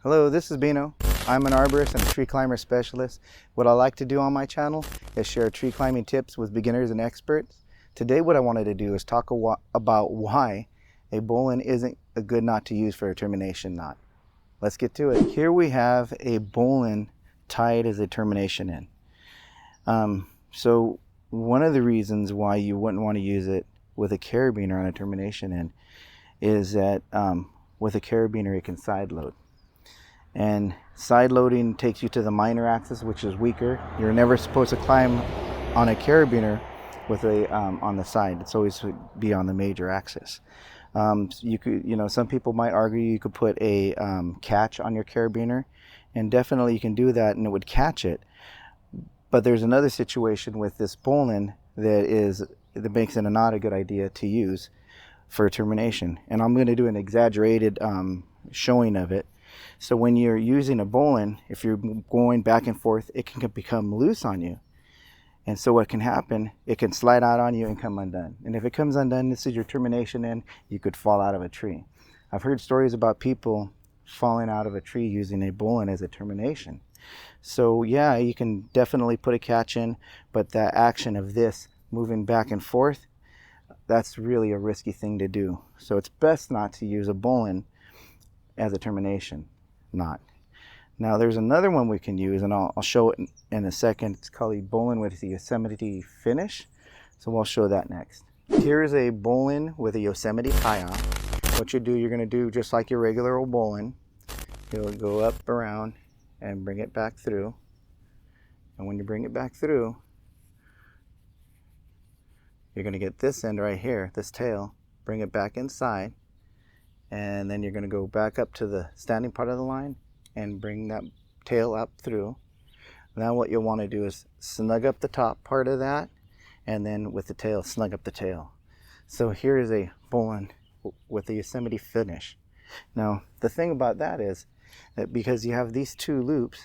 Hello, this is Bino. I'm an arborist and a tree climber specialist. What I like to do on my channel is share tree climbing tips with beginners and experts. Today what I wanted to do is talk about why a bowline isn't a good knot to use for a termination knot. Let's get to it. Here we have a bowline tied as a termination in. So one of the reasons why you wouldn't want to use it with a carabiner on a termination in is that with a carabiner it can side load. And side loading takes you to the minor axis, which is weaker. You're never supposed to climb on a carabiner with a on the side. It's always be on the major axis. You could, some people might argue you could put a catch on your carabiner, and definitely you can do that, and it would catch it. But there's another situation with this bowline that makes it not a good idea to use for a termination, and I'm going to do an exaggerated showing of it. So when you're using a bowline, if you're going back and forth, it can become loose on you. And so what can happen, it can slide out on you and come undone. And if it comes undone, this is your termination in, you could fall out of a tree. I've heard stories about people falling out of a tree using a bowline as a termination. So yeah, you can definitely put a catch in, but that action of this moving back and forth, that's really a risky thing to do. So it's best not to use a bowline as a termination knot. Now there's another one we can use, and I'll show it in a second. It's called a bowline with a Yosemite finish. So we'll show that next. Here's a bowline with a Yosemite tie-off. What you do, you're going to do just like your regular old bowline. You'll go up around and bring it back through. And when you bring it back through, you're going to get this end right here, this tail, bring it back inside, and then you're going to go back up to the standing part of the line and bring that tail up through. Now what you'll want to do is snug up the top part of that, and then with the tail, snug up the tail. So here is a bowline with the Yosemite finish. Now the thing about that is that because you have these two loops,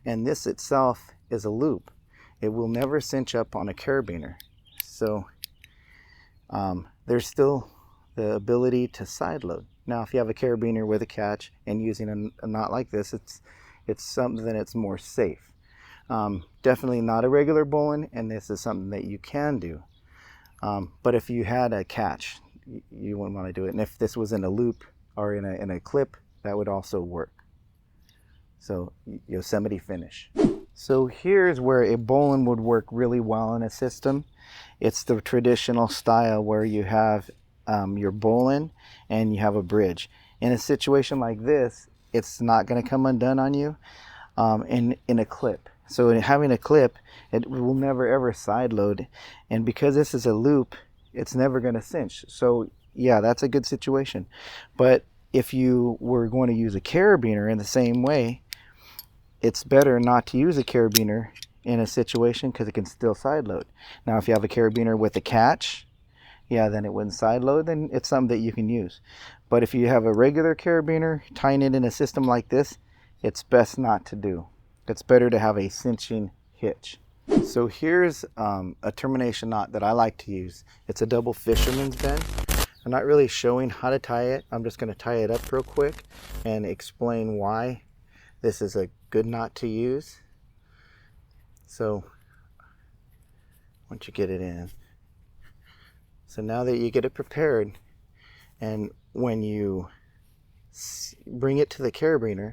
and this itself is a loop, it will never cinch up on a carabiner. So there's still the ability to side load. Now if you have a carabiner with a catch and using a knot like this, it's something that's more safe. Definitely not a regular bowline, and this is something that you can do. But if you had a catch, you wouldn't want to do it. And if this was in a loop or in a clip, that would also work. So Yosemite finish. So here's where a bowline would work really well in a system. It's the traditional style where you have your bowline and you have a bridge. In a situation like this, it's not going to come undone on you in a clip. So in having a clip, it will never ever side load, and because this is a loop, it's never going to cinch. So yeah, that's a good situation. But if you were going to use a carabiner in the same way, it's better not to use a carabiner in a situation because it can still side load. Now if you have a carabiner with a catch, yeah, then it wouldn't side load, then it's something that you can use. But if you have a regular carabiner, tying it in a system like this, it's best not to do. It's better to have a cinching hitch. So here's a termination knot that I like to use. It's a double fisherman's bend. I'm not really showing how to tie it. I'm just going to tie it up real quick and explain why this is a good knot to use. So once you get it in, so now that you get it prepared, and when you bring it to the carabiner,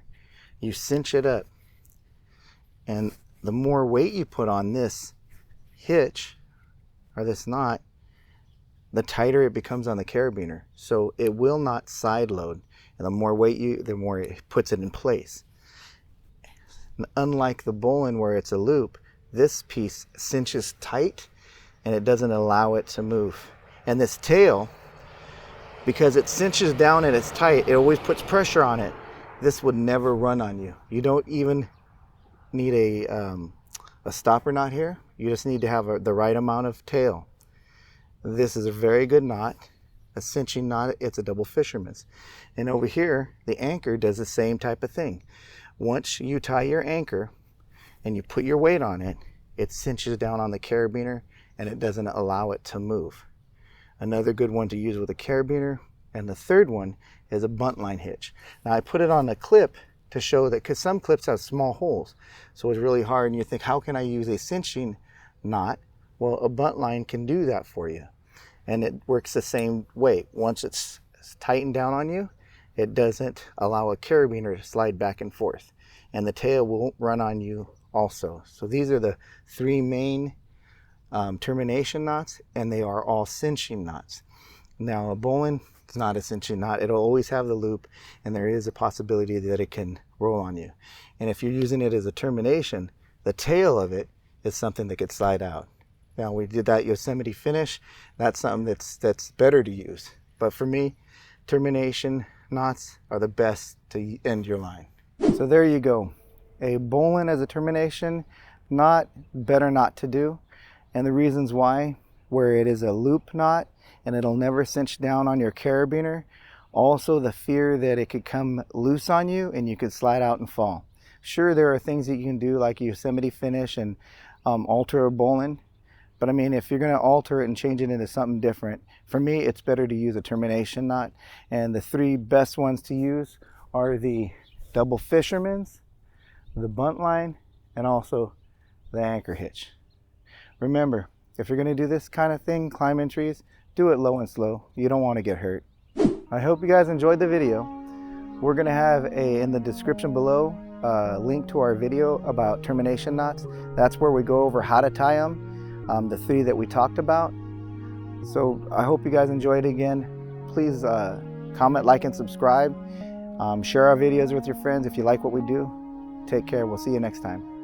you cinch it up. And the more weight you put on this hitch, or this knot, the tighter it becomes on the carabiner. So it will not side load. And the more weight the more it puts it in place. Unlike the bowline where it's a loop, this piece cinches tight and it doesn't allow it to move. And this tail, because it cinches down and it's tight, it always puts pressure on it. This would never run on you. You don't even need a stopper knot here. You just need to have the right amount of tail. This is a very good knot, a cinching knot. It's a double fisherman's. And over here, the anchor does the same type of thing. Once you tie your anchor and you put your weight on it, it cinches down on the carabiner and it doesn't allow it to move. Another good one to use with a carabiner. And the third one is a bunt line hitch. Now I put it on a clip to show that, because some clips have small holes, so it's really hard, and you think, how can I use a cinching knot? Well, a bunt line can do that for you, and it works the same way. Once it's tightened down on you, it doesn't allow a carabiner to slide back and forth, and the tail won't run on you also. So these are the three main termination knots, and they are all cinching knots. Now a bowline is not a cinching knot. It'll always have the loop, and there is a possibility that it can roll on you. And if you're using it as a termination, the tail of it is something that could slide out. Now we did that Yosemite finish. That's something that's better to use. But for me, termination knots are the best to end your line. So there you go. A bowline as a termination knot, better not to do. And the reasons why, where it is a loop knot and it'll never cinch down on your carabiner. Also the fear that it could come loose on you and you could slide out and fall. Sure, there are things that you can do like Yosemite finish and alter a bowline. But I mean, if you're going to alter it and change it into something different, for me, it's better to use a termination knot. And the three best ones to use are the double fisherman's, the bunt line, and also the anchor hitch. Remember, if you're going to do this kind of thing, climbing trees, do it low and slow. You don't want to get hurt. I hope you guys enjoyed the video. We're going to have in the description below a link to our video about termination knots. That's where we go over how to tie them, the three that we talked about. So I hope you guys enjoyed it again. Please comment, like, and subscribe. Share our videos with your friends if you like what we do. Take care. We'll see you next time.